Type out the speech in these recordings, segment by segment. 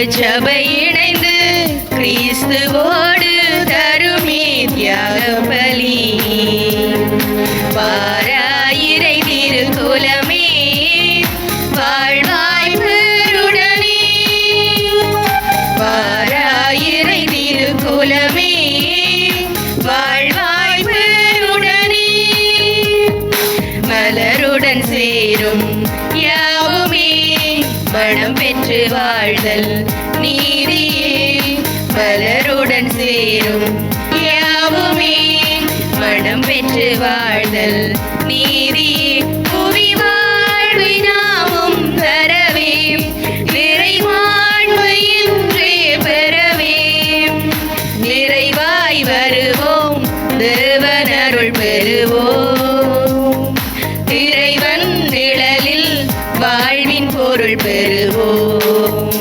திருச்சபை இணைந்து கிறிஸ்துவோடு தருமே தியாக பலி. வாராயிரை திருக்குலமே வாழ்வாய் பெருடனே. வாராயிரை திருக்குலமே வாழ்வாய் பெருடனே. மலருடன் சேரும் யாவுமே மனம் பெற்று வாழ்தல் நீதியே. மலருடன் சேரும் யாவுமே மனம் பெற்று வாழ்தல் நீதியே. புவி வாழ்வை நாமும் பெறவே நிறைவாழ்வு என்றே பெறவே நிறைவாய் வருவோம் தேவன் அருள் பெறுவோம். இறைவன் நிழலில் வாழ்வின் பொருள் பெறுவோம்.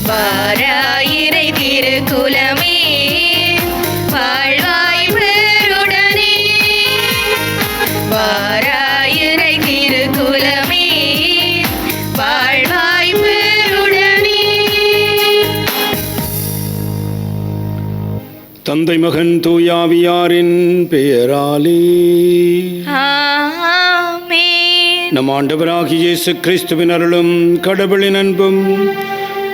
வாராயிரை திருக்குலமே வாழ்வாய் பெருடனே. வாராயிரை திருக்குலமே வாழ்வாய் பெருடனே. தந்தை மகன் தூயாவியாரின் பெயராலே ஆமென். நம் ஆண்டவராகிய இயேசு கிறிஸ்துவின் அருளும் கடவுளின் அன்பும்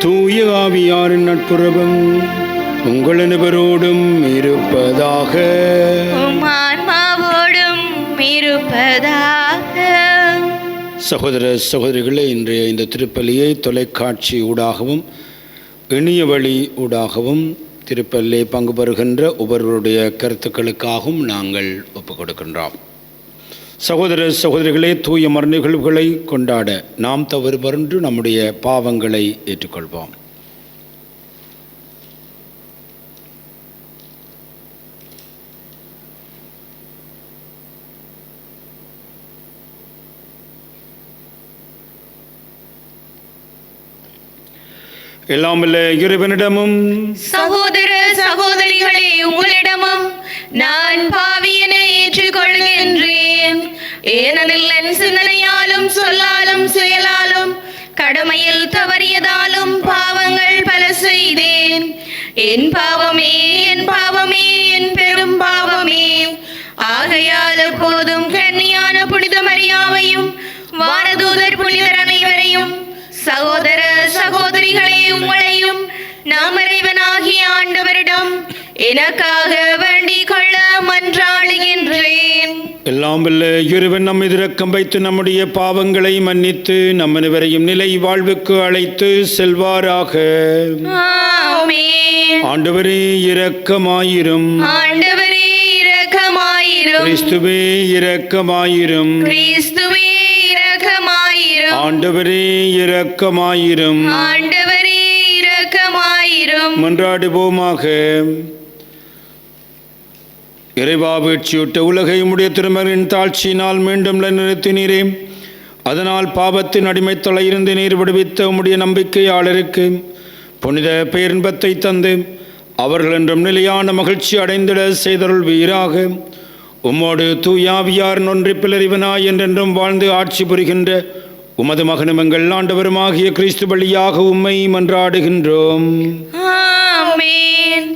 தூய ஆவியாரின் நட்புறவும் உங்கள் அனைவரோடும் இருப்பதாக. உம் ஆன்மாவோடும் இருப்பதாக. சகோதர சகோதரிகளே, இன்றைய இந்த திருப்பலியை தொலைக்காட்சி ஊடாகவும் இணைய வழி ஊடாகவும் திருப்பலியை பங்கு பெறுகின்ற ஒவ்வொருவருடைய கருத்துக்களுக்காகவும் நாங்கள் ஒப்புக் கொடுக்கின்றோம். சகோதர சகோதரிகளே, தூய மறை நிகழ்வுகளை கொண்டாட நாம் தவறு பறந்து நம்முடைய பாவங்களை ஏற்றுக்கொள்வோம். எல்லாம் வல்ல இறைவனிடமும் சகோதர சகோதரிகளே, உங்களிடமும் நான் பாவியனை ஏற்றுக்கொள்கின்றேன். ஏனெனில் என் சிந்தனையாலும் சொல்லாலும் செயலாலும் கடமையில் தவறியதாலும் பாவங்கள் பல செய்தேன். என் பாவமே என் பாவமே என் பெரும் பாவமே. ஆகையால் எப்போதும் கன்னியான புனித மரியாவையும் வானதூதர் புனிதர் அனைவரையும் சகோதர சகோதரிகளே உங்களையும் நாம் இறைவனாகிய ஆண்டவரிடம் எனக்காக வேண்டிக் கொள்ள மன்றாடுகின்றேன். எல்லாம் வல்ல இறைவன் நம்மை இரக்கம் வைத்து நம்முடைய பாவங்களை மன்னித்து நம் அனைவரையும் நிலை வாழ்வுக்கு அழைத்து செல்வாராக. ஆமென். ஆண்டவரே இரக்கமாயிரும். ஆண்டவரே இரக்கமாயிரும். கிறிஸ்துவே இரக்கமாயிரும். கிறிஸ்துவே இரக்கமாயிரும். ஆண்டவரே இரக்கமாயிரும். ஆண்டவரே இரக்கமாயிரும். மன்றாடுவோமாக. இறைவா, வீழ்ச்சியுட்ட உலகை உம்முடைய திருமகனின் தாழ்ச்சியினால் மீண்டும் நிறுத்தினீரே. அதனால் பாவத்தின் அடிமைத்தலை இருந்து நீர் விடுவித்த உம்முடைய நம்பிக்கையாளருக்கு புனித பேரின்பத்தை தந்து அவர்கள் என்றும் நிலையான மகிழ்ச்சி அடைந்திட செய்தருள்வீராக. உம்மோடு தூயாவியார் ஒன்றிப்பில் இறைவனாய் என்றென்றும் வாழ்ந்து ஆட்சி புரிகின்ற உமது மகனும் எங்கள் ஆண்டவருமாகிய கிறிஸ்து வழியாக உம்மை மன்றாடுகின்றோம். ஆமென்.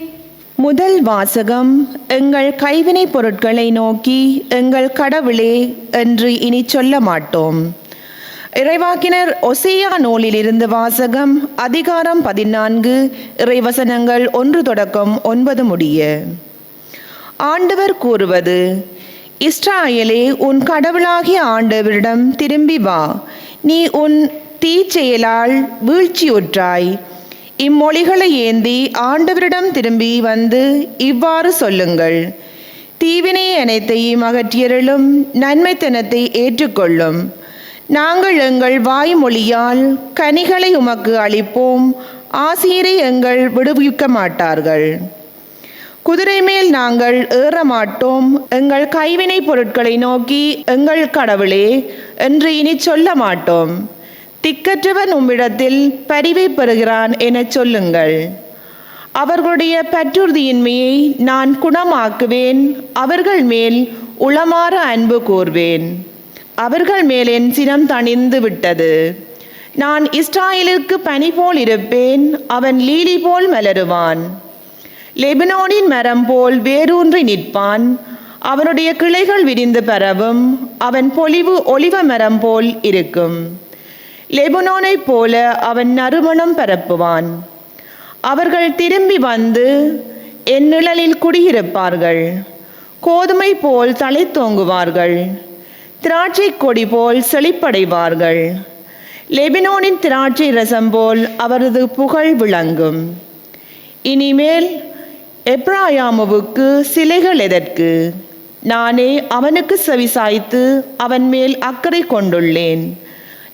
முதல் வாசகம். எங்கள் கைவினை பொருட்களை நோக்கி எங்கள் கடவுளே என்று இனி சொல்ல மாட்டோம். இறைவாக்கினர் ஒசேயா நூலிலிருந்து வாசகம். அதிகாரம் 14, இறைவசனங்கள் 1 தொடக்கம் 9 முடிய. ஆண்டவர் கூறுவது: இஸ்ராயேலே, உன் கடவுளாகிய ஆண்டவரிடம் திரும்பி வா. நீ உன் தீச்செயலால் வீழ்ச்சியுற்றாய். இம்மொழிகளை ஏந்தி ஆண்டவரிடம் திரும்பி வந்து இவ்வாறு சொல்லுங்கள்: தீவினை அனைத்தையும் அகற்றியருளும், நன்மைத்தனத்தை ஏற்றுக்கொள்ளும். நாங்கள் எங்கள் வாய்மொழியால் கனிகளை உமக்கு அளிப்போம். ஆசிரியரை எங்கள் விடுவிக்க மாட்டார்கள். குதிரை மேல் நாங்கள் ஏற மாட்டோம். எங்கள் கைவினை பொருட்களை நோக்கி எங்கள் கடவுளே என்று இனி சொல்ல மாட்டோம். திக்கற்றவன் உம்மிடத்தில் பரிவை பெறுகிறான் என சொல்லுங்கள். அவர்களுடைய பற்றுறுதியின்மையை நான் குணமாக்குவேன். அவர்கள் மேல் உளமாற அன்பு கூர்வேன். அவர்கள் மேல் என் சினம் தணிந்து விட்டது. நான் இஸ்ராயலுக்கு பனி போல் இருப்பேன், அவன் லீலி போல் மலருவான். லெபனோனின் மரம் போல் வேரூன்றி நிற்பான், அவனுடைய கிளைகள் விரிந்து பரவும், அவன் பொலிவு ஒலிவ மரம் போல் இருக்கும். லெபனோனைப் போல அவன் நறுமணம் பரப்புவான். அவர்கள் திரும்பி வந்து என் நிழலில் குடியிருப்பார்கள். கோதுமை போல் தலை தோங்குவார்கள், திராட்சை கொடி போல் செழிப்படைவார்கள். லெபனோனின் திராட்சை ரசம் போல் அவரது புகழ் விளங்கும். இனிமேல் எப்ராயாமுவுக்கு சிலைகள் எதற்கு? நானே அவனுக்கு செவிசாய்த்து அவன் மேல் அக்கறை கொண்டுள்ளேன்.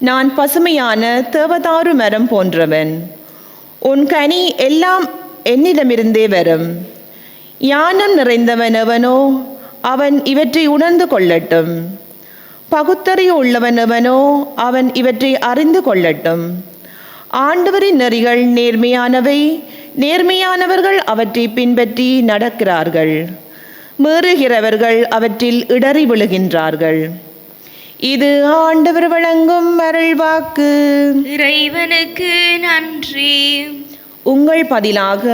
நான் பசுமையான தேவதாரு மரம் போன்றவன். உன் கனி எல்லாம் என்னிடமிருந்தே வரும். ஞானம் நிறைந்தவன் எவனோ அவன் இவற்றை உணர்ந்து கொள்ளட்டும். பகுத்தறிவு உள்ளவன் எவனோ அவன் இவற்றை அறிந்து கொள்ளட்டும். ஆண்டவரின் நெறிகள் நேர்மையானவை, நேர்மையானவர்கள் அவற்றை பின்பற்றி நடக்கிறார்கள். மீறுகிறவர்கள் அவற்றில் இடறி விழுகின்றார்கள். இது ஆண்டவர் வழங்கும் அருள்வாக்கு. இறைவனுக்கு நன்றி. உங்கள் பதிலாக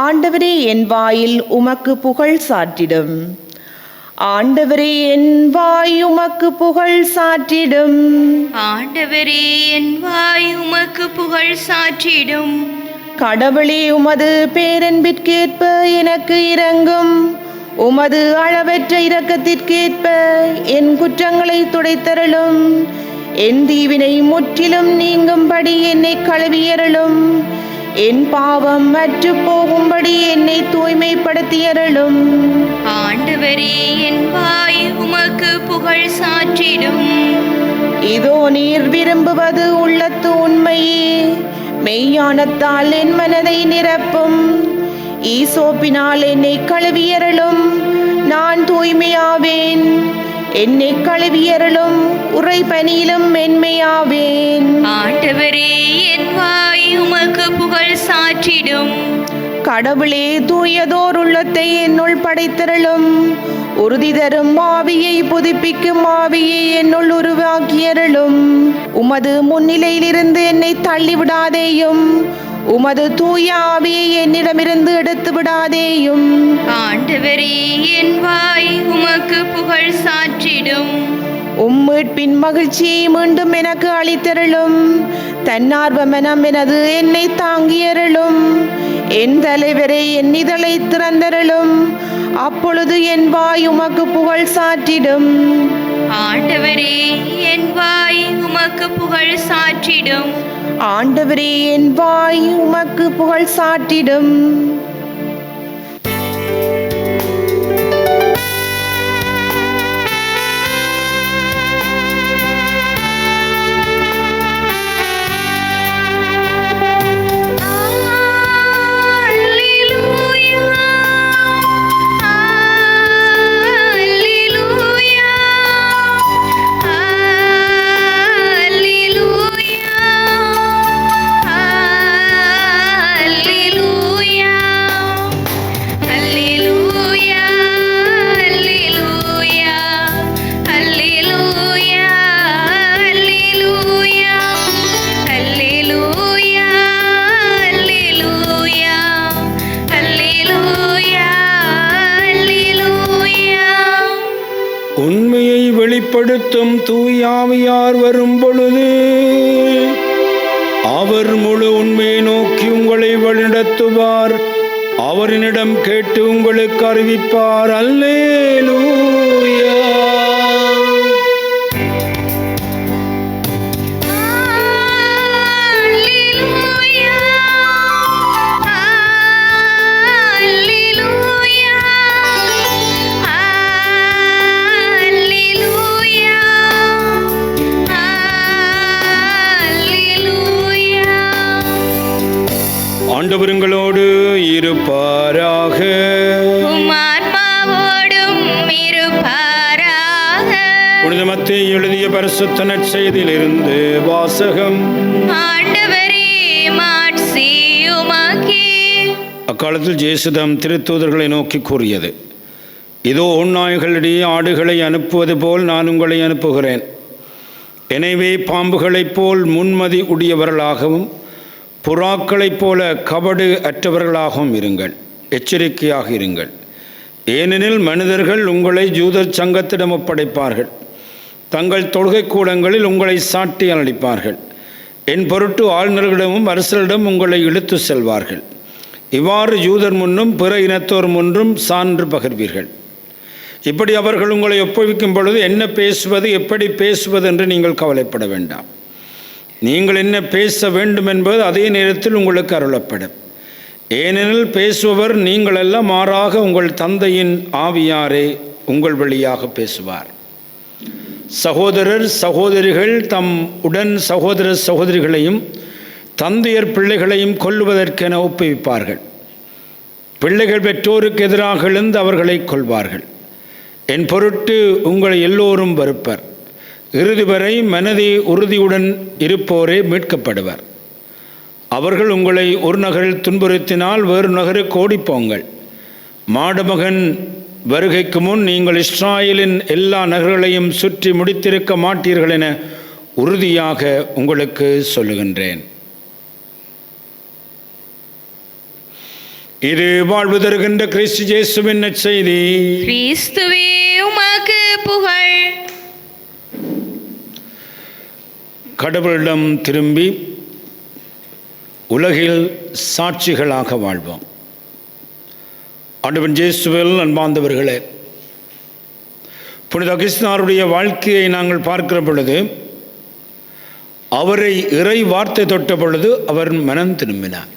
ஆண்டவரே என் வாயில் உமக்கு புகழ் சாற்றிடும். ஆண்டவரே என் வாய் உமக்கு புகழ் சாற்றிடும். ஆண்டவரே என் வாய் உமக்கு புகழ் சாற்றிடும். கடவுளே உமது பேரன்பிற்கேற்ப எனக்கு இரங்கும். உமது அளவற்ற இரக்கத்திற்கேற்ப என் குற்றங்களை துடைத்தருளும். என் தீவினை முற்றிலும் நீங்கும்படி என்னை கழுவியருளும். என் பாவம் மற்று போகும்படி என்னை தூய்மைப்படுத்தியருளும். ஆண்டவரே என் வாய் உமக்கு புகழ் சாற்றிடும். இதோ நீர் விரும்புவது உள்ளத்து உண்மையே. மெய்யானத்தால் என் மனதை நிரப்பும். ஈசோப்பினால் என்னை கழுவியருளும். நான் தூய்மையாவேன். என்னை கழுவியருளும். உறை பனியிலும் மென்மையாவேன். ஆண்டவரே என் வாய் உமக்கு புகழ் சாற்றிடும். கடவுளே தூயதோர் உள்ளத்தை என்னுள் படைத்தருளும். உறுதி தரும் ஆவியை புதுப்பிக்கும் ஆவியை என்னுள் உருவாக்கியருளும். உமது முன்னிலையிலிருந்து என்னை தள்ளிவிடாதேயும். உமது தூய ஆவியை என்னிடமிருந்து எடுத்து விடாதேயும். ஆண்டவரே என் வாய் உமக்கு புகழ் சாற்றிடும். மீட்பின் மகிழ்ச்சியை மீண்டும் எனக்கு அளித்தருளும். தன்னார்வ மனம் எனது என்னை தாங்கியருளும். என் தலைவரை என் இதழை திறந்தருளும். அப்பொழுது என் வாய் உமக்கு புகழ் சாற்றிடும். ஆண்டவரே என் வாய் உமக்கு புகழ் சாற்றிடும். ஆண்டவரே என் வாய் உமக்கு புகழ் சாற்றிடும். உண்மையை வெளிப்படுத்தும் தூயாவியார் வரும் பொழுது அவர் முழு உண்மையை நோக்கி உங்களை வழிநடத்துவார். அவரினிடம் கேட்டு உங்களுக்கு அறிவிப்பார். அல்லேலூயா. ஆண்டவருங்களோடு இருப்பாராக. உம் ஆன்மாவோடும் இருப்பாராக. புனித மத்தேயு எழுதிய பரிசுத்த நற்செய்தியிலிருந்து வாசகம். ஆண்டவரே மாட்சி உமக்கே. அக்காலத்தில் இயேசுதம் திருத்தூதர்களை நோக்கி கூறியது, இதோ ஓநாய்களிடையே ஆடுகளை அனுப்புவது போல் நான் உங்களை அனுப்புகிறேன். எனவே பாம்புகளைப் போல் முன்மதி உடையவர்களாகவும் புறாக்களைப் போல கபடு அற்றவர்களாகவும் இருங்கள். எச்சரிக்கையாக இருங்கள். ஏனெனில் மனிதர்கள் உங்களை யூதர் சங்கத்திடம் ஒப்படைப்பார்கள். தங்கள் தொழுகை கூடங்களில் உங்களை சாட்டியால் அளிப்பார்கள். என் பொருட்டு ஆளுநர்களிடமும் அரசரிடம் உங்களை இழுத்து செல்வார்கள். இவ்வாறு யூதர் முன்னும் பிற இனத்தோர் முன்றும் சான்று பகர்வீர்கள். இப்படி அவர்கள் உங்களை ஒப்புவிக்கும் பொழுது என்ன பேசுவது, எப்படி பேசுவது என்று நீங்கள் கவலைப்பட வேண்டாம். நீங்கள் என்ன பேச வேண்டும் என்பது அதே நேரத்தில் உங்களுக்கு அருளப்படும். ஏனெனில் பேசுபவர் நீங்கள் அல்ல, மாறாக உங்கள் தந்தையின் ஆவியாரே உங்கள் வழியாக பேசுவார். சகோதரர் சகோதரிகள் தம் உடன் சகோதர சகோதரிகளையும் தந்தையர் பிள்ளைகளையும் கொல்லுவதற்கென ஒப்புவிப்பார்கள். பிள்ளைகள் பெற்றோருக்கு எதிராக எழுந்து அவர்களை கொல்வார்கள். என் பொருட்டு உங்களை எல்லோரும் வெறுப்பர். இறுதி வரை மனதை உறுதியுடன் இருப்போரே மீட்கப்படுவர். அவர்கள் உங்களை ஒரு நகரில் துன்புறுத்தினால் வேறு நகருக்கு ஓடிப்போங்கள். மாடுமகன் வருகைக்கு முன் நீங்கள் இஸ்ராயலின் எல்லா நகர்களையும் சுற்றி முடித்திருக்க மாட்டீர்கள் என உறுதியாக உங்களுக்கு சொல்லுகின்றேன். இது வாழ்வு தருகின்ற கிறிஸ்து இயேசுவின் நற்செய்தி. கிறிஸ்துவே உமக்கு புகழ். கடவுளிடம் திரும்பி உலகில் சாட்சிகளாக வாழ்வோம். ஆண்டவன் இயேசுவில் அன்பார்ந்தவர்களே, புனித அகிஸ்தினாருடைய வாழ்க்கையை நாங்கள் பார்க்கிற பொழுது, அவரை இறை வார்த்தை தொட்ட பொழுது அவர் மனம் திரும்பினார்.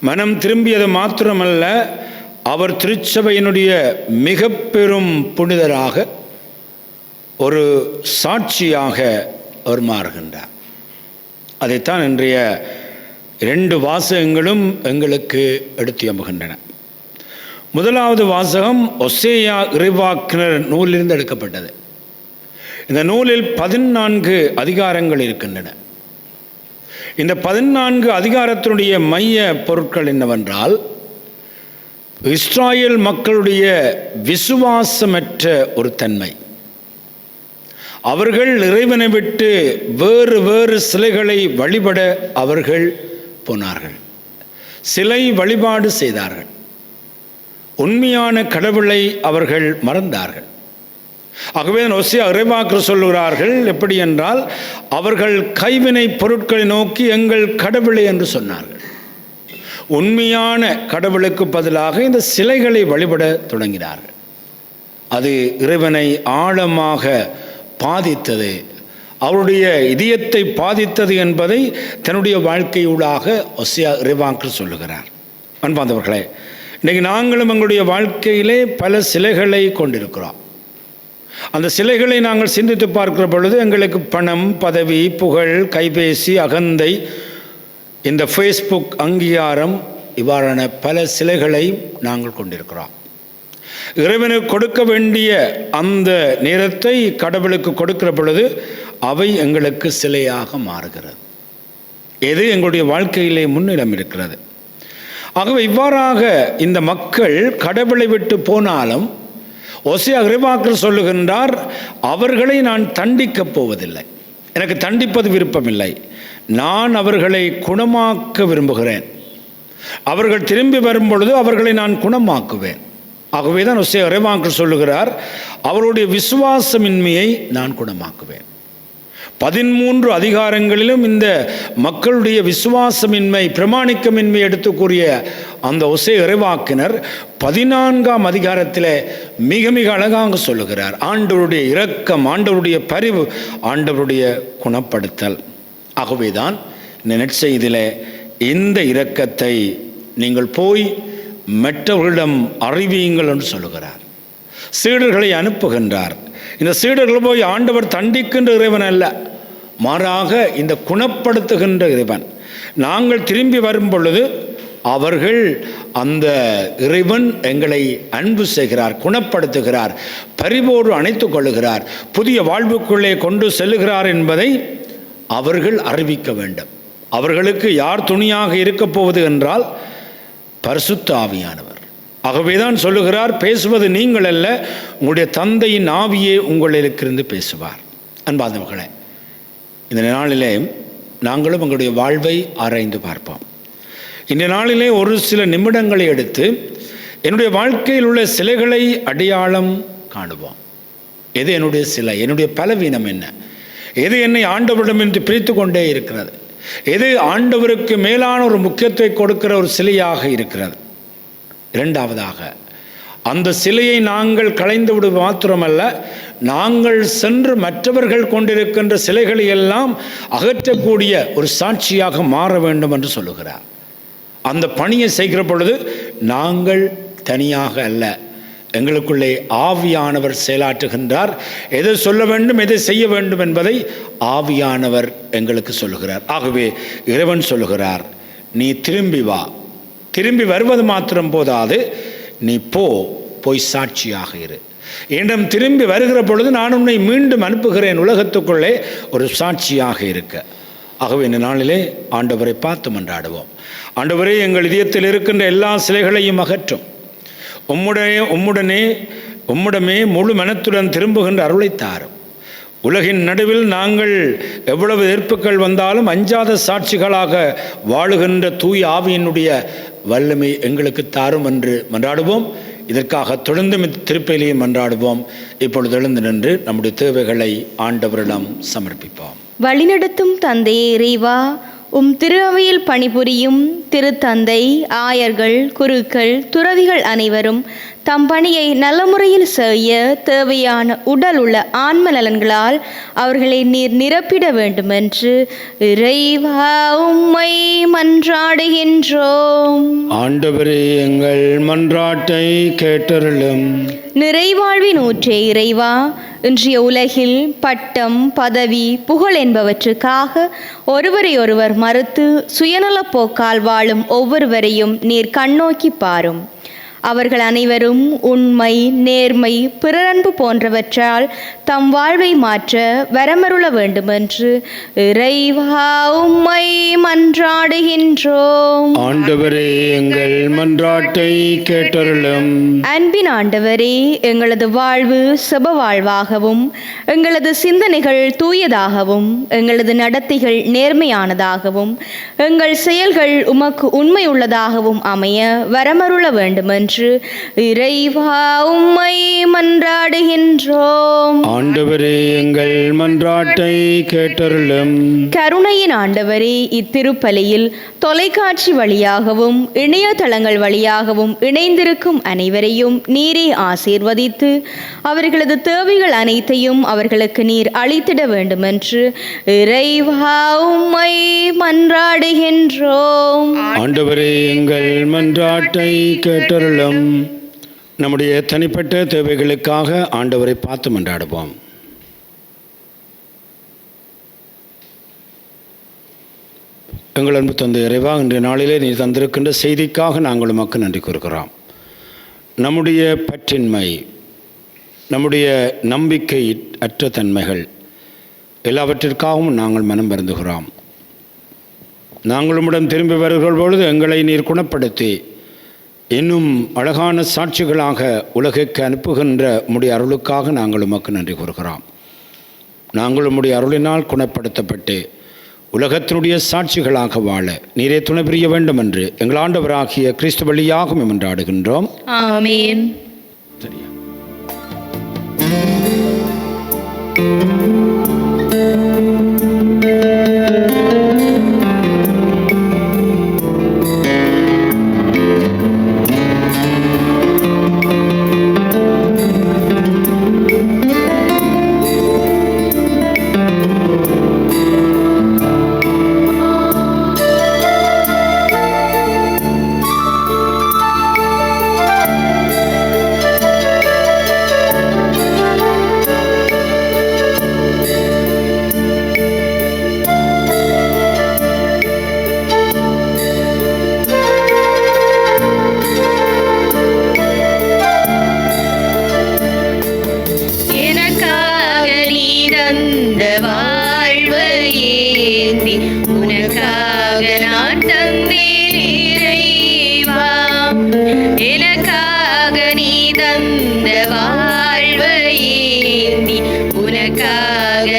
மனம் திரும்பியது மாத்திரமல்ல, அவர் திருச்சபையினுடைய மிக பெரும் புனிதராக, ஒரு சாட்சியாக அவர் மாறுகின்றார். அதைத்தான் இன்றைய 2 வாசகங்களும் எங்களுக்கு எடுத்து எம்புகின்றன. முதலாவது வாசகம் ஒசேயா இறைவாக்கினர் நூலிலிருந்து எடுக்கப்பட்டது. இந்த நூலில் 14 அதிகாரங்கள் இருக்கின்றன. இந்த 14 அதிகாரத்தினுடைய மைய பொருட்கள் என்னவென்றால், இஸ்ராயேல் மக்களுடைய விசுவாசமற்ற ஒரு தன்மை. அவர்கள் இறைவனை விட்டு வேறு வேறு சிலைகளை வழிபட அவர்கள் போனார்கள். சிலை வழிபாடு செய்தார்கள். உண்மையான கடவுளை அவர்கள் மறந்தார்கள். ஆகவே ஒசேயா இறைவாக்கினர் சொல்லுகிறார்கள், எப்படி என்றால், அவர்கள் கைவினை பொருட்களை நோக்கி எங்கள் கடவுளை என்று சொன்னார்கள். உண்மையான கடவுளுக்கு பதிலாக இந்த சிலைகளை வழிபட தொடங்கினார்கள். அது இறைவனை ஆழமாக பாதித்தது, அவருடைய இதயத்தை பாதித்தது என்பதை தன்னுடைய வாழ்க்கையூடாக ஒசேயா இறைவாக்கினர் சொல்லுகிறார். அன்பார்ந்தவர்களே, இன்றைக்கு நாங்களும் எங்களுடைய வாழ்க்கையிலே பல சிலைகளை கொண்டிருக்கிறோம். அந்த சிலைகளை நாங்கள் சிந்தித்து பார்க்கிற பொழுது எங்களுக்கு பணம், பதவி, புகழ், கைபேசி, அகந்தை, இந்த ஃபேஸ்புக் அங்கீகாரம், இவ்வாறான பல சிலைகளை நாங்கள் கொண்டிருக்கிறோம். இறைவனுக்கு கொடுக்க வேண்டிய அந்த நேரத்தை கடவுளுக்கு கொடுக்கிற பொழுது அவை எங்களுக்கு சிலையாக மாறுகிறது. எது எங்களுடைய வாழ்க்கையிலே முன்னிடம் இருக்கிறது. ஆகவே இவ்வாறாக இந்த மக்கள் கடவுளை விட்டு போனாலும் ஒசேயா இறைவாக்கினர் சொல்லுகின்றார், அவர்களை நான் தண்டிக்கப் போவதில்லை. எனக்கு தண்டிப்பது விருப்பமில்லை. நான் அவர்களை குணமாக்க விரும்புகிறேன். அவர்கள் திரும்பி வரும் பொழுது அவர்களை நான் குணமாக்குவேன். ஆகவே தான் ஒசேயா இறைவாக்கினர் சொல்லுகிறார், அவருடைய விசுவாசமின்மையை நான் குணமாக்குவேன். 13 அதிகாரங்களிலும் இந்த மக்களுடைய விசுவாசமின்மை, பிரமாணிக்கமின்மை எடுத்து கூறிய அந்த ஒசேயா இறைவாக்கினர் 14ஆம் அதிகாரத்தில் மிக மிக அழகாக சொல்லுகிறார். ஆண்டவருடைய இரக்கம், ஆண்டவருடைய பரிவு, ஆண்டவருடைய குணப்படுத்தல். ஆகவேதான் இந்த நற்செய்தியிலே இந்த இரக்கத்தை நீங்கள் போய் மற்றவர்களிடம் அறிவியுங்கள் என்று சொல்லுகிறார். சீடர்களை அனுப்புகின்றார். இந்த சீடர்கள் போய் ஆண்டவர் தண்டிக்கின்ற இறைவன் அல்ல, மாறாக இந்த குணப்படுத்துகின்ற இறைவன். நாங்கள் திரும்பி வரும் பொழுது அவர்கள் அந்த இறைவன் எங்களை அன்பு செய்கிறார், குணப்படுத்துகிறார், பரிவோடு அணைத்துக் கொள்ளுகிறார், புதிய வாழ்வுக்குள்ளே கொண்டு செல்லுகிறார் என்பதை அவர்கள் அறிவிக்க வேண்டும். அவர்களுக்கு யார் துணையாக இருக்கப் போவது என்றால் பரிசுத்த ஆவியானவர். ஆகவேதான் சொல்லுகிறார், பேசுவது நீங்கள் அல்ல, உங்களுடைய தந்தையின் ஆவியே உங்களிலிருந்து பேசுவார். அன்பார்ந்தவர்களே, இந்த நாளிலே நாங்களும் எங்களுடைய வாழ்வை ஆராய்ந்து பார்ப்போம். இந்த நாளிலே ஒரு சில நிமிடங்களை எடுத்து என்னுடைய வாழ்க்கையில் உள்ள சிலைகளை அடையாளம் காணுவோம். எது என்னுடைய சிலை, என்னுடைய பலவீனம் என்ன, எது என்னை ஆண்டவரிடம் என்று பிரித்து கொண்டே இருக்கிறது, எது ஆண்டவருக்கு மேலான ஒரு முக்கியத்துவத்தை கொடுக்கிற ஒரு சிலையாக இருக்கிறது. இரண்டாவதாக, அந்த சிலையை நாங்கள் களைந்து விடுவது மாத்திரமல்ல, நாங்கள் சென்று மற்றவர்கள் கொண்டிருக்கின்ற சிலைகளை எல்லாம் அகற்றக்கூடிய ஒரு சாட்சியாக மாற வேண்டும் என்று சொல்லுகிறார். அந்த பணியை செய்கிற பொழுது நாங்கள் தனியாக அல்ல, எங்களுக்குள்ளே ஆவியானவர் செயலாற்றுகின்றார். எதை சொல்ல வேண்டும், எதை செய்ய வேண்டும் என்பதை ஆவியானவர் எங்களுக்கு சொல்லுகிறார். ஆகவே இறைவன் சொல்லுகிறார், நீ திரும்பி வா. திரும்பி வருவது மாத்திரம் போதாது, நீ போய் சாட்சியாக இரு. என்னிடம் திரும்பி வருகிற பொழுது நான் உன்னை மீண்டும் அனுப்புகிறேன் உலகத்துக்குள்ளே ஒரு சாட்சியாக இருக்க. ஆகவே இந்த நாளிலே ஆண்டவரை பார்த்து மன்றாடுவோம். ஆண்டவரே, எங்கள் இதயத்தில் இருக்கின்ற எல்லா சிலைகளையும் அகற்றும். உம்முடமே முழு மனத்துடன் திரும்புகின்ற அருளை தாரும். உலகின் நடுவில் நாங்கள் எவ்வளவு எதிர்ப்புகள் வந்தாலும் அஞ்சாத சாட்சிகளாக வாழுகின்ற தூய் ஆவியினுடைய வல்லமை எங்களுக்கு தாரும் என்று மன்றாடுவோம். இதற்காக தொடர்ந்து திருப்பலியை மன்றாடுவோம். இப்பொழுது எழுந்து நின்று நம்முடைய தேவைகளை ஆண்டவரிடம் சமர்ப்பிப்போம். வழிநடத்தும் தந்தையே இறைவா, திரு அவையில் பணிபுரியும் திருத்தந்தை, ஆயர்கள், குருக்கள், துறவிகள் அனைவரும் தம் பணியை நல்ல முறையில் செய்ய தேவையான உடல் உள்ள ஆன்ம நலன்களால் அவர்களை நீர் நிரப்பிட வேண்டுமென்று இறைவா உம்மை மன்றாடுகின்றோம். ஆண்டவரே, எங்கள் மன்றாட்டை கேட்டருளும். நிறைவாழ்வின் ஊற்றே இறைவா, இன்றைய உலகில் பட்டம், பதவி, புகழ் என்பவற்றுக்காக ஒருவரையொருவர் மறுத்து சுயநலப் போக்கால் வாழும் ஒவ்வொருவரையும் நீர் கண்ணோக்கி பாரும். அவர்கள் அனைவரும் உண்மை, நேர்மை, பிறரன்பு போன்றவற்றால் தம் வாழ்வை மாற்ற வரமருள வேண்டுமென்று இறைவா உம்மை மன்றாடுகின்றோம். ஆண்டவரே, எங்கள் மன்றாட்டை கேட்டருளும். அன்பின் ஆண்டவரே, எங்களது வாழ்வு செப வாழ்வாகவும், எங்களது சிந்தனைகள் தூயதாகவும், எங்களது நடத்தைகள் நேர்மையானதாகவும், எங்கள் செயல்கள் உமக்கு உண்மை உள்ளதாகவும் அமைய வரமருள வேண்டுமென்று இறைவா உம்மை மன்றாடுகின்றோம். ஆண்டவரே, எங்கள் மன்றாட்டை கேட்டருளும். கருணையின் ஆண்டவரே, இத்திருப்பலியில் தொலைக்காட்சி வழியாகவும் இணையதளங்கள் வழியாகவும் இணைந்திருக்கும் அனைவரையும் நீரே ஆசீர்வதித்து அவர்களது தேவைகள் அனைத்தையும் அவர்களுக்கு நீர் அளித்திட வேண்டுமென்று இறைவா உம்மை மன்றாடுகின்றோம். ஆண்டவரே, எங்கள் மன்றாட்டை கேட்டருளும். நம்முடைய தனிப்பட்ட தேவைகளுக்காக ஆண்டவரை பார்த்து மன்றாடுவோம். எங்கள் அன்பு தந்தை இறைவா, இன்றைய நாளிலே நீ தந்திருக்கின்ற செய்திக்காக நாங்கள் உமக்கு நன்றி கூறுகிறோம். நம்முடைய பற்றின்மை, நம்முடைய நம்பிக்கை அற்ற தன்மைகள் எல்லாவற்றிற்காகவும் நாங்கள் மனம் வருந்துகிறோம். நாங்கள் உம்மிடம் திரும்பி வருகிற பொழுது எங்களை நீர் குணப்படுத்தி இன்னும் அழகான சாட்சிகளாக உலகுக்கு அனுப்புகின்ற உம்முடைய அருளுக்காக நாங்கள் உமக்கு நன்றி கூறுகிறோம். நாங்கள் உம்முடைய அருளினால் குணப்படுத்தப்பட்டு உலகத்தினுடைய சாட்சிகளாக வாழ நீரே துணை புரிய வேண்டும் என்று எங்கள் ஆண்டவராகிய கிறிஸ்து வழியாக மன்றாடுகின்றோம். ஆமென். சரியா? தந்த வாழ்வை ஏந்தி உனக்காக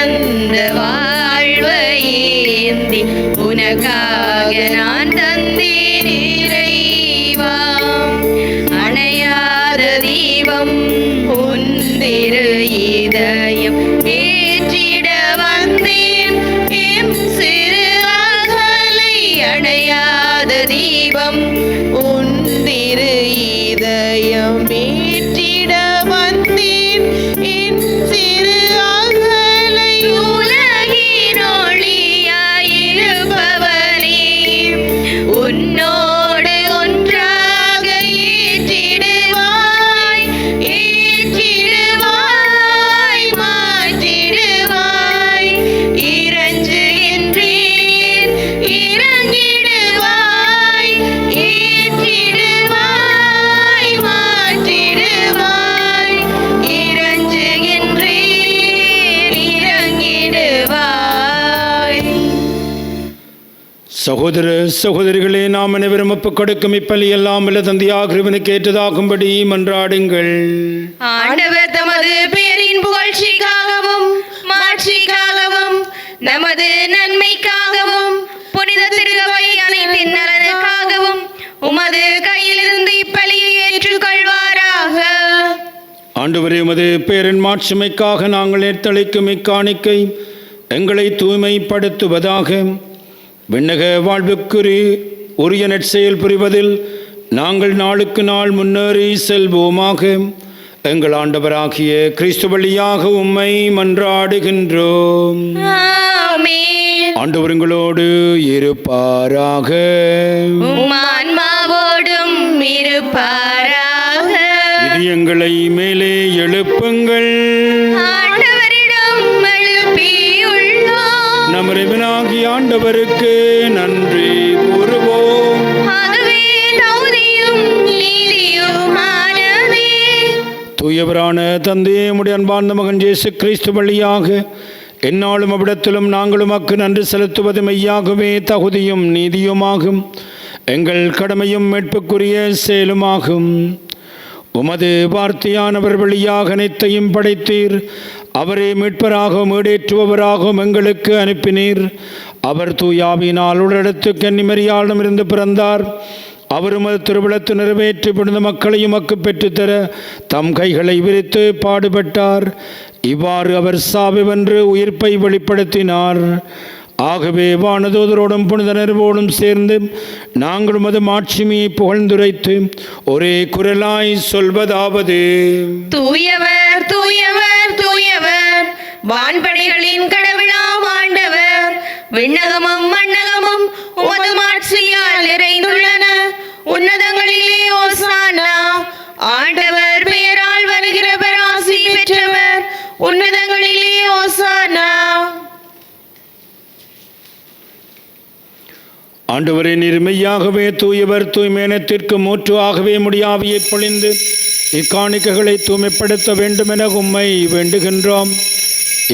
தந்த வாழ்வையேந்தி உனக்காக நான் தந்தேன் இறைவா. அணையாத தீபம் உன் திரு இதயம் ஏற்றிட வந்தேன் எம் சிறு அகலை. அணையாத தீபம் உன் திரு இதயம் ஏற்றிட வந்தேன் என் சிறு அகலை. உலகின் ஒளியாயிருப்பவனே, உன்னோடு ஒன்றாக ஏற்றிடுவாய், ஏற்றிடுவாய், மாற்றிடுவாய். இறஞ்சுகின்றேன், இறங்கிடுவாய், ஏற்றிடுவாய், மாற்றிடுவாய். இறஞ்சுகின்றேன், இறங்கிடுவாய். சகோதர சகோதரிகளே, நாம் அனைவரும் ஒப்புக் கொடுக்கும் இப்பலி எல்லாம் வல்ல தந்தையாகிறவனுக்கு ஏற்றதாகும்படி மன்றாடுங்கள். ஆண்டவர் தமது பெயரின் புகழ்ச்சிக்காகவும் மாட்சிக்காகவும் நமது நன்மைக்காகவும் புனித திருவை அனைத்தின் நலனுக்காகவும் உமது கையிலிருந்து இப்பலியை ஏற்றுக்கொள்வாராக. ஆண்டவரே, உமது பேரின் மாட்சிமைக்காக நாங்கள் ஏற்றளிக்கும் இக்காணிக்கை எங்களை தூய்மைப்படுத்துவதாக. விண்ணக வாழ்வுக்குரிய உரிய நற்செயல் புரிவதில் நாங்கள் நாளுக்கு நாள் முன்னேறி செல்வோமாக. எங்கள் ஆண்டவராகிய கிறிஸ்து வழியாக உம்மை மன்றாடுகின்றோம். ஆமென். ஆண்டவர் உங்களோடு இருப்பாராக. உம் ஆன்மாவோடும் இருப்பாராக. இது எங்களை மேலே எழுப்புங்கள். ஆண்டவரிடம் எழுப்பியுள்ளோம். நம் இறைவனாகிய ஆண்டவருக்கு நன்றி கூறுவோம். அதுவே தகுதியும் நீதியுமானதே. தூயவரான தந்தையே, உம்முடைய அன்பார்ந்த மகன் இயேசு கிறிஸ்து வழியாக எந்நாளும் அவ்விடத்திலும் நாங்களும் உமக்கு நன்றி செலுத்துவது மெய்யாகவே தகுதியும் நீதியுமாகும். எங்கள் கடமையும் மீட்புக்குரிய செயலுமாகும். உமது வார்த்தையானவர் வழியாக அனைத்தையும் படைத்தீர். அவரே மீட்பராகவும் ஈடேற்றுபவராகவும் எங்களுக்கு அனுப்பினீர். அவர் தூயாவினால் உடலெடுத்து கன்னிமரியாளிடம் இருந்து பிறந்தார். அவர் உமது திருவிழத்து நிறைவேற்றி புனித மக்களையும் உமக்கு பெற்றுத்தர தம் கைகளை விரித்து பாடுபட்டார். இவ்வாறு அவர் சாவை வென்று உயிர்ப்பை வெளிப்படுத்தினார். ஆகவே வானதூதரோடும் புனித நிறுவோடும் சேர்ந்து நாங்கள் உமது மாட்சிமையை புகழ்ந்துரைத்து ஒரே குரலாய் சொல்வதாவது: தூயவர் தூயவர் தூயவர், வான்படைகளின் கடவுளாம் ஆண்டவர். விண்ணகமும் மண்ணகமும் உமது மாட்சியால் நிறைந்துள்ளன. உன்னதங்களிலே ஓசானா. ஆண்டவர் பெயரால் வருகிறவர் ஆசி பெற்றவர். உன்னதங்களிலே ஓசானா. ஆண்டவரே, நீர் மெய்யாகவே தூயவர். தூய்மையினத்திற்கு மூற்றாகவே முடியாவியை பொழிந்து இக்காணிக்கைகளை தூய்மைப்படுத்த வேண்டும் என உம்மை வேண்டுகின்றோம்.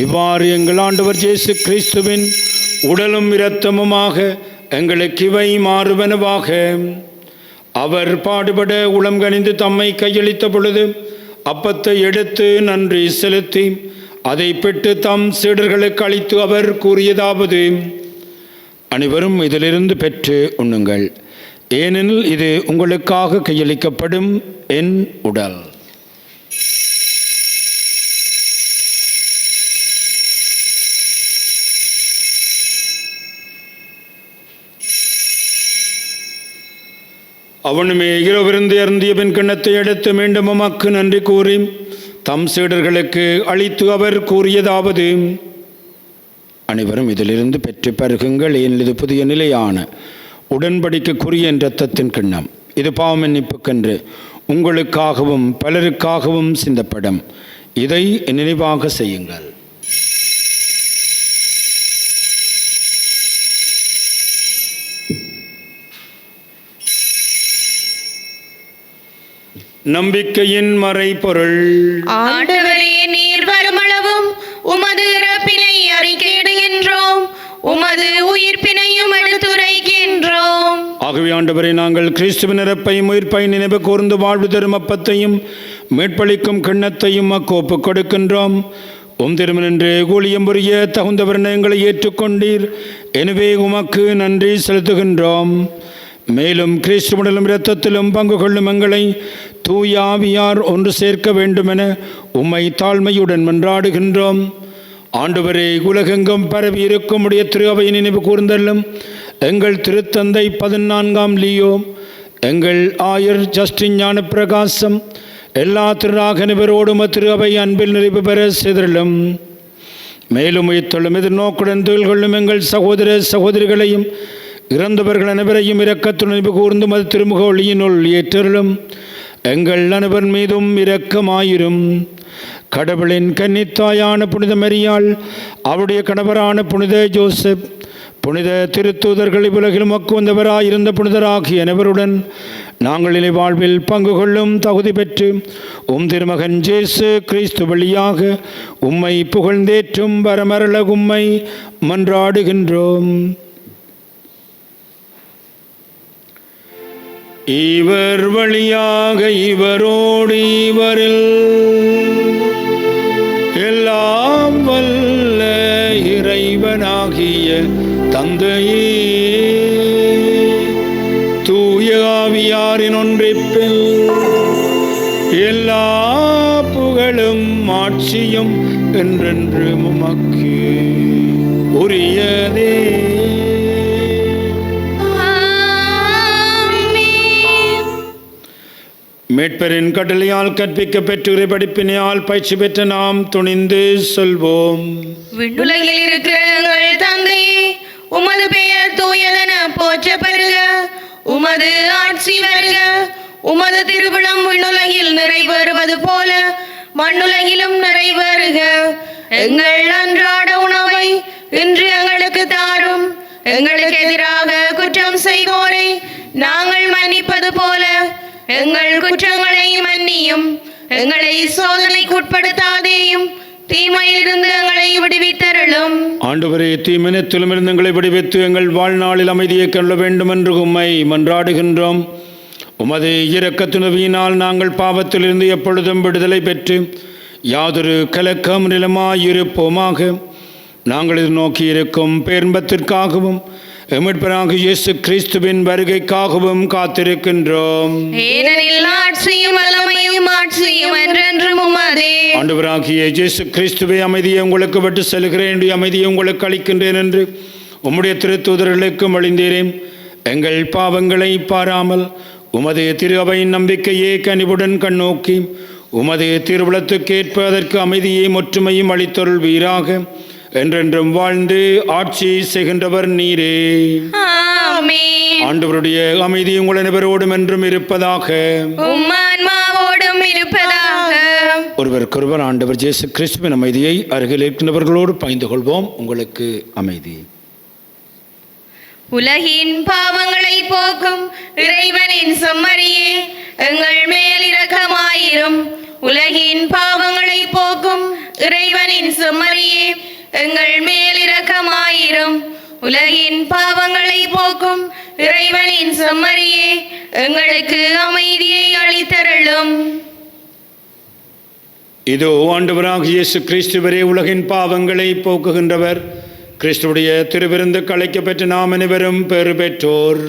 இவ்வாறு எங்கள் ஆண்டவர் இயேசு கிறிஸ்துவின் உடலும் இரத்தமுமாக எங்களுக்கு இவை மாறுவனவாக. அவர் பாடுபட உளம் கனிந்து தம்மை கையளித்த பொழுது அப்பத்தை எடுத்து நன்றி செலுத்தி அதை பெற்று தம் சீடர்களுக்கு அளித்து அவர் கூறியதாவது: அனைவரும் இதிலிருந்து பெற்று உண்ணுங்கள், ஏனெனில் இது உங்களுக்காக கையளிக்கப்படும் என் உடல். அவனுமே இரவிருந்து அருந்திய பின் கிண்ணத்தை எடுத்து மீண்டும் உமக்கு நன்றி கூறி தம் சீடர்களுக்கு அளித்து அவர் கூறியதாவது: அனைவரும் இதிலிருந்து பெற்று பருகுங்கள், ஏனெனில் இது புதிய நிலையான உடன்படிக்கைக்குரிய என் இரத்தத்தின் கிண்ணம். இது பாவ மன்னிப்புக்கென்று உங்களுக்காகவும் பலருக்காகவும் சிந்தப்படும். இதை நினைவாக செய்யுங்கள். நம்பிக்கையின் மறைபொருள். ஆண்டவரே, நீர் வருமளவும் உமது இறப்பினை அறிக்கையிடுகின்றோம், உமது உயிர்ப்பினையும் எடுத்துரைக்கின்றோம். ஆகவே ஆண்டவரே, நாங்கள் கிறிஸ்துவின் இறப்பையும் உயிர்ப்பையும் நினைவு கூர்ந்து வாழ்வு தரும் அப்பத்தையும் மீட்பளிக்கும் கிண்ணத்தையும் ஒப்புக் கொடுக்கின்றோம். திருமணன்று ஊழியம் புரிய தகுந்தவர் எங்களை ஏற்றுக்கொண்டீர். எனவே உமக்கு நன்றி செலுத்துகின்றோம். மேலும் கிறிஸ்துவிலும் இரத்தத்திலும் பங்கு கொள்ளும் எங்களை தூய ஆவியார் ஒன்று சேர்க்க வேண்டுமென உம்மை தாழ்மையுடன் மன்றாடுகின்றோம். ஆண்டவரே, உலகெங்கும் பரவி இருக்கும் உடைய திரு அவை நினைவு கூர்ந்தள்ளும் எங்கள் திருத்தந்தை 14ஆம் லியோ, எங்கள் ஆயர் ஜஸ்டின் ஞான பிரகாசம், எல்லா திருநாகனிவரோடும் திரு அவை அன்பில் நிறைவு பெற செய்தள்ளும். மேலும் உயிர்த்தொள்ளும் எதிர்நோக்குடன் தொழில் கொள்ளும் எங்கள் சகோதர சகோதரிகளையும் இறந்தவர்கள் அனைவரையும் இரக்கத்துடன் நினைவு கூர்ந்து மது திருமுக ஒளியினுள் ஏற்றலும். எங்கள் அனைவர் மீதும் இரக்கமாயிரும். கடவுளின் கன்னித்தாயான புனித மரியாள், அவருடைய கணவரான புனித ஜோசப், புனித திருத்தூதர்கள், உலகில் மக்கு வந்தவராயிருந்த புனிதராகிய அனைவருடன் நாங்கள் இலை வாழ்வில் பங்கு கொள்ளும் தகுதி பெற்று திருமகன் இயேசு கிறிஸ்து வழியாக உம்மை புகழ்ந்தேற்றும் வரமரள உம்மை மன்றாடுகின்றோம். இவர் வழியாக இவரோடு இவரில் எல்லாம் வல்ல இறைவனாகிய தந்தையே, தூய ஆவியாரின் ஒன்றிப்பில் எல்லா புகழும் ஆட்சியும் என்றென்று உமக்கு உரியதே. மீட்பரின் கட்டளையால் கற்பிக்க பெற்று படிப்பினையால் பயிற்சி பெற்ற நாம் துணிந்து சொல்வோம். விண்ணுலகில் இருக்கிற எங்கள் தந்தையே, உமது பெயர் தூயதென போற்ற பெறுக. உமது ஆட்சி வருக. உமது திருவிழம் விண்ணுலகில் நிறைவேறுவது போல மண்ணுலகிலும் நிறைவேறுக. எங்கள் அன்றாட உணவை இன்று எங்களுக்கு தாரும். எங்களுக்கு எதிராக குற்றம் செய்வோரை நாங்கள் மன்னிப்பது போல எங்கள் குற்றங்களை மன்னியும். எங்களை சோதனைக்கு உட்படுத்தாதேயும், தீமையிலிருந்து எங்களை விடுவித்தருளும். ஆண்டவரே, தீமனத்திலும் இருந்து எங்களை விடுவித்து எங்கள் வாழ்நாளில் அமைதியை கொள்ள வேண்டும் என்று உம்மை மன்றாடுகின்றோம். உமது இரக்கத்துணவியினால் நாங்கள் பாவத்திலிருந்து எப்பொழுதும் விடுதலை பெற்று யாதொரு கலக்கம் நிலமாயிருப்போமாக. நாங்கள் இது நோக்கி இருக்கும் பேர்பத்திற்காகவும் எமிட்பராக இயேசு கிறிஸ்துவின் வருகைக்காகவும் காத்திருக்கின்றோம். ஏனெனில் ஆட்சியும் வல்லமையும் ஆட்சியும் என்றென்றும் உமதே. ஆண்டவராகிய இயேசு கிறிஸ்துவை, அமைதியை உங்களுக்கு விட்டு செல்கிறேன், அமைதியை உங்களுக்கு அளிக்கின்றேன் என்று உம்முடைய திருத்தூதர்களுக்கு மொழிந்தீரேன். எங்கள் பாவங்களை பாராமல் உமது திரு அவையின் நம்பிக்கையே கனிவுடன் கண்ணோக்கி உமது திருவுளத்துக்கேற்ப அதற்கு அமைதியையும் ஒற்றுமையும் அளித்தருள்வீராக. என்றென்றும் வாழ்ந்து ஆட்சி செய்கின்றவர் நீரே. ஆமென். ஆண்டவருடைய அமைதி உங்கள் அனைவரோடும் என்றும் இருப்பதாக. உம் ஆன்மாவோடும் இருப்பதாக. ஒருவருக்கொருவர் ஆண்டவர் இயேசு கிறிஸ்துவின் அமைதியை அருகில் இருக்கின்றவர்களோடு பகிர்ந்து கொள்வோம். உங்களுக்கு அமைதி. உலகின் பாவங்களை போக்கும் இறைவனின் செம்மறியே, எங்கள் மேல் இரக்கமாயிரும். உலகின் பாவங்களை போக்கும் இறைவனின் செம்மறியே, எங்கள் மேல் இரக்கமாயிரும். உலகின் பாவங்களை போக்கும் இறைவனின் செம்மறியே, எங்களுக்கு அமைதியை அளித்தருளும். இதோ ஆண்டவராகிய இயேசு கிறிஸ்துவரே, உலகின் பாவங்களை போக்குகின்றவர். கிறிஸ்துடைய திருவிருந்துக்கு அழைக்கப்பெற்ற நாம் அனைவரும் பெறு பெற்றோர்.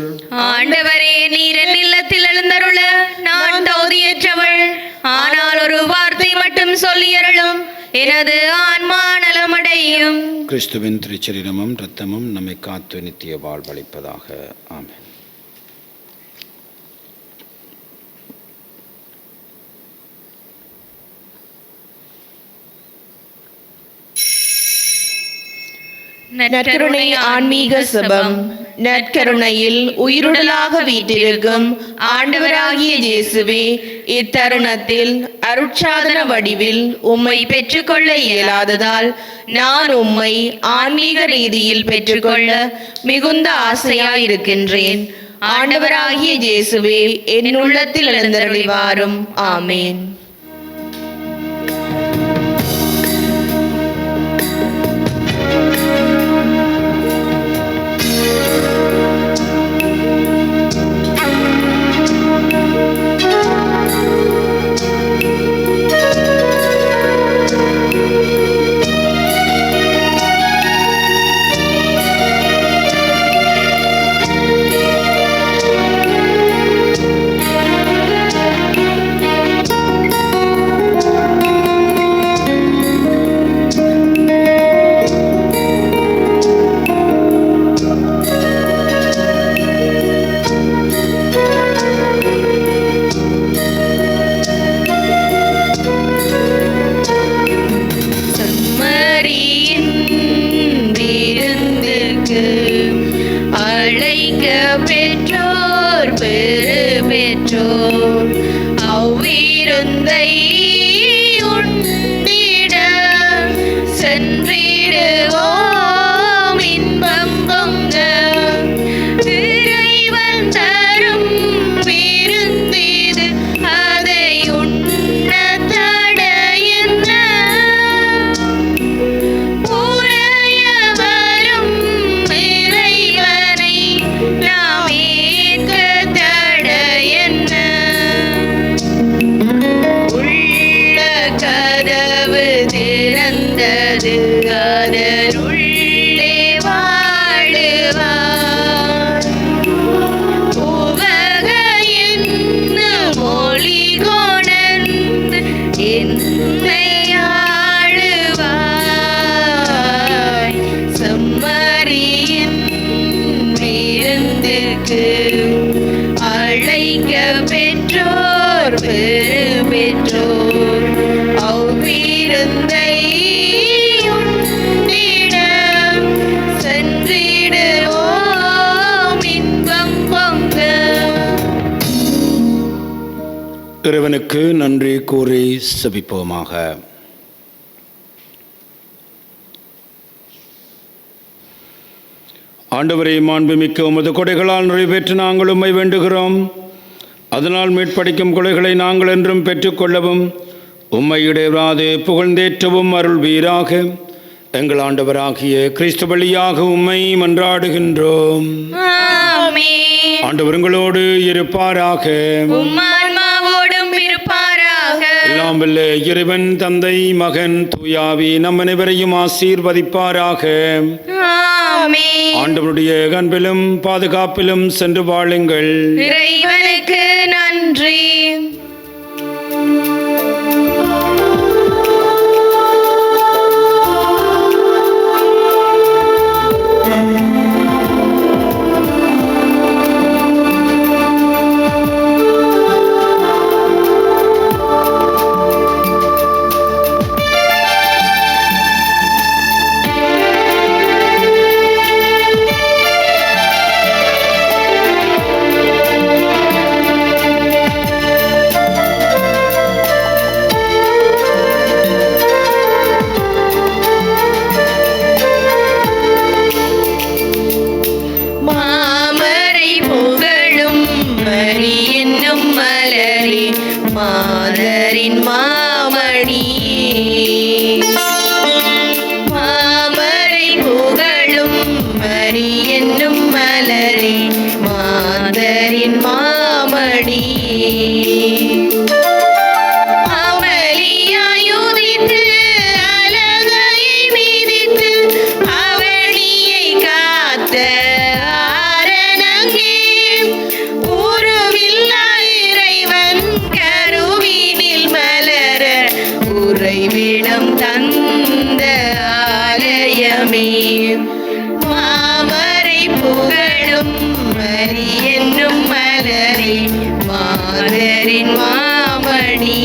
ஆண்டவரே, நீர் என் இல்லத்தில் எழுந்தருள நான் தகுதியற்றவள். ஆனால் ஒரு வார்த்தை மட்டும் சொல்லியருளும், எனது ஆன்மா நலமடையும். கிறிஸ்துவின் திருச்சரீரமும் இரத்தமும் நம்மை காத்து நித்திய வாழ்வளிப்பதாக. ஆமென். நற்கருணை ஆன்மீக சபம். நற்கருணையில் உயிருடலாக வீற்றிருக்கும் ஆண்டவராகிய இயேசுவே, இத்தருணத்தில் அருட்சாதன வடிவில் உம்மை பெற்றுக்கொள்ள இயலாததால் நான் உம்மை ஆன்மீக ரீதியில் பெற்றுக்கொள்ள மிகுந்த ஆசையாயிருக்கின்றேன். ஆண்டவராகிய இயேசுவே, என் உள்ளத்தில் எழுந்தருளி வாரும். ஆமேன். விருந்துக்கு அழைக்க பெற்றோர் பெரு பெற்றோர் அவ்விருந்தை உண்டிட சென்றிடுவோம் இன்பம் பொங்க. இறைவன் தரும் விருந்திது அதை உண்ண தடையென்ன? உறைய வரும் இறைவனை நாம் ஏற்க தடையென்ன? உள்ள கதவு திறந்தது அதனுள்ளே வாழுவார். உவக என்னும் மொழி கொணர்ந்து என்னை ஆளுவாய். செம்மறியின் விருந்துக்கு அழைக்க பெற்றோர் பெரு பெற்றோர் அவ்விருந்தை உண்டிட சென்றிடுவோம் இன்பம் பொங்க. இறைவனுக்கு நன்றி கூறி செபிப்போமாக. ஆண்டவரை மாண்புமிக்க உமது கொடைகளால் நிறைவேற்ற நாங்கள் உம்மை வேண்டுகிறோம். அதனால் மீட்படிக்கும் கொடைகளை நாங்கள் என்றும் பெற்றுக்கொள்ளவும் உம்மை இடைவிடாது புகழ்ந்தேற்றவும் அருள்வீராக. எங்கள் ஆண்டவராகிய கிறிஸ்து வழியாக உம்மை மன்றாடுகின்றோம். ஆமென். ஆண்டவர் உங்களோடு இருப்பாராக. உம் ஆன்மாவோடும் இருப்பாராக. எல்லாம் வல்ல இறைவன் தந்தை மகன் தூயாவி நம் அனைவரையும் ஆசீர்வதிப்பாராக. ஆமென். ஆண்டவருடைய அன்பிலும் பாதுகாப்பிலும் சென்று வாழுங்கள். இறைவனுக்கு நன்றி. மாமரை புகழும் மரி என்னும் மலரே மாதரின் மாமணியே. மாமரை புகழும் மரி என்னும் மலரே மாதரின் மாமணியே. அமளியாயுதித்து அலகை மிதித்து அவனியை காத்த ஆரணங்கே. உருவில்லா இறைவன் கருவினில் மலர உறைவிடம் தந்த ஆலயமே. மாமரை புகழும் மரி என்னும் மலரே மாதரின் மாமணியே.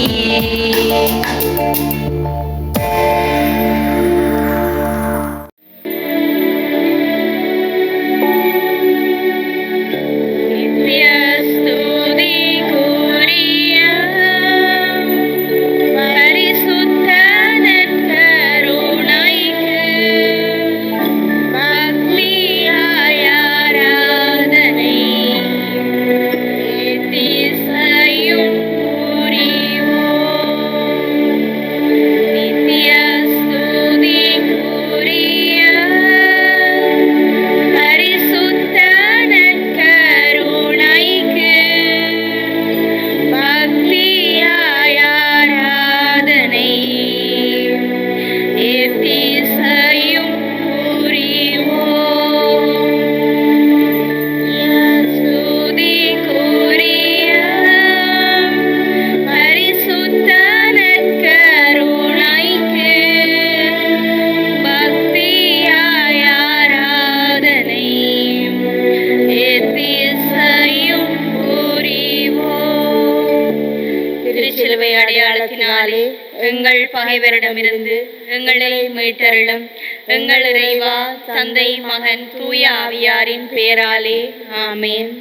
அடையாளத்தினாலே எங்கள் பகைவரிடமிருந்து எங்களை மீட்டருளும். எங்கள் இறைவா, தந்தை, மகன், தூய ஆவியாரின் பெயராலே. ஆமென்.